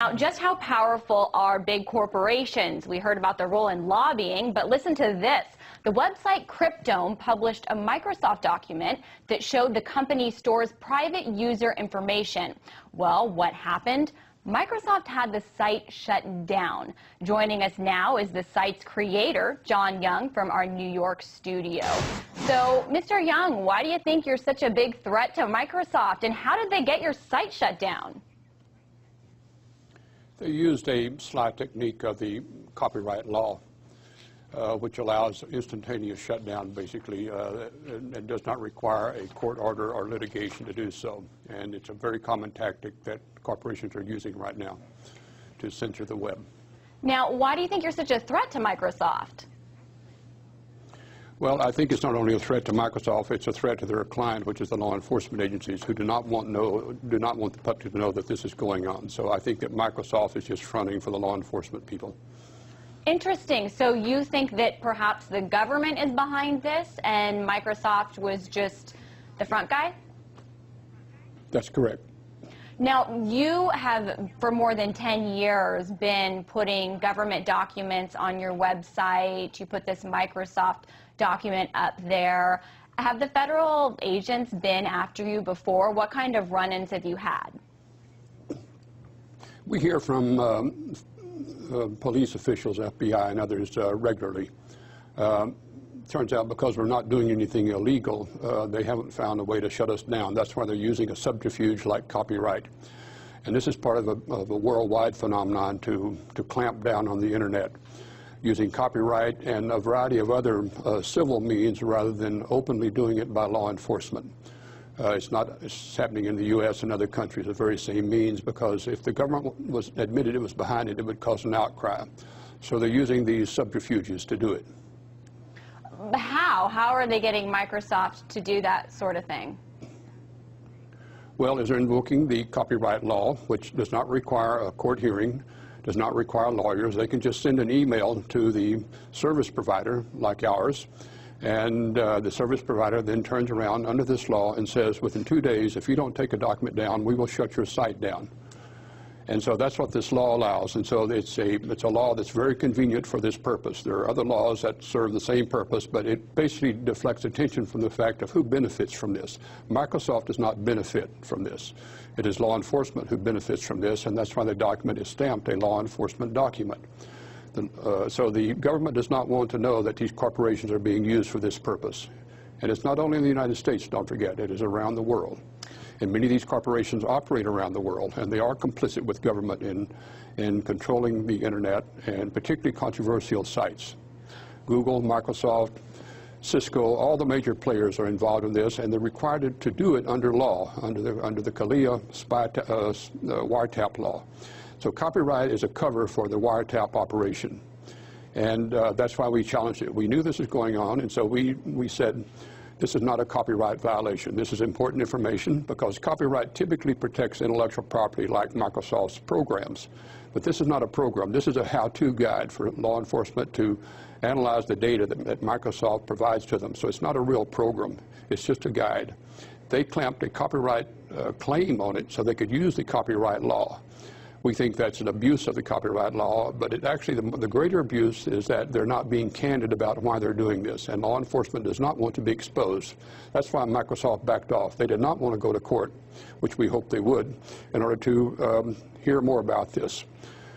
Now, just how powerful are big corporations? We heard about their role in lobbying, but listen to this. The website Cryptome published a Microsoft document that showed the company stores private user information. Well, what happened? Microsoft had the site shut down. Joining us now is the site's creator, John Young, from our New York studio. So, Mr. Young, why do you think you're such a big threat to Microsoft, and how did they get your site shut down? They used a sly technique of the copyright law, which allows instantaneous shutdown, basically, and does not require a court order or litigation to do so. And it's a very common tactic that corporations are using right now to censor the web. Now, why do you think you're such a threat to Microsoft? Well, I think it's not only a threat to Microsoft, it's a threat to their client, which is the law enforcement agencies, who do not want the public to know that this is going on. So I think that Microsoft is just fronting for the law enforcement people. Interesting. So you think that perhaps the government is behind this and Microsoft was just the front guy? That's correct. Now, you have, for more than 10 years, been putting government documents on your website. You put this Microsoft document up there. Have the federal agents been after you before? What kind of run-ins have you had? We hear from police officials, FBI, and others regularly. Turns out because we're not doing anything illegal, they haven't found a way to shut us down. That's why they're using a subterfuge like copyright. And this is part of a worldwide phenomenon to clamp down on the internet, using copyright and a variety of other civil means rather than openly doing it by law enforcement. It's happening in the U.S. and other countries, the very same means, because if the government admitted it was behind it, it would cause an outcry. So they're using these subterfuges to do it. How? How are they getting Microsoft to do that sort of thing? Well, as they're invoking the copyright law, which does not require a court hearing, does not require lawyers. They can just send an email to the service provider, like ours, and the service provider then turns around under this law and says, within 2 days, if you don't take a document down, we will shut your site down. And so that's what this law allows. And so it's a law that's very convenient for this purpose. There are other laws that serve the same purpose, but it basically deflects attention from the fact of who benefits from this. Microsoft does not benefit from this. It is law enforcement who benefits from this, and that's why the document is stamped a law enforcement document. So the government does not want to know that these corporations are being used for this purpose. And it's not only in the United States, don't forget, it is around the world. And many of these corporations operate around the world, and they are complicit with government in controlling the internet, and particularly controversial sites. Google, Microsoft, Cisco, all the major players are involved in this, and they're required to do it under law, under the CALEA wiretap law. So copyright is a cover for the wiretap operation, and that's why we challenged it. We knew this was going on, and so we said, this is not a copyright violation. This is important information because copyright typically protects intellectual property like Microsoft's programs. But this is not a program. This is a how-to guide for law enforcement to analyze the data that Microsoft provides to them. So it's not a real program. It's just a guide. They clamped a copyright claim on it so they could use the copyright law. We think that's an abuse of the copyright law, but it actually, the greater abuse is that they're not being candid about why they're doing this, and law enforcement does not want to be exposed. That's why Microsoft backed off. They did not want to go to court, which we hoped they would, in order to hear more about this.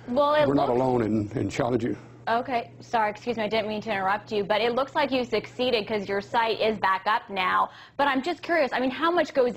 Well, we're not alone in challenging. Okay, sorry, excuse me, I didn't mean to interrupt you, but it looks like you succeeded because your site is back up now. But I'm just curious, I mean, how much goes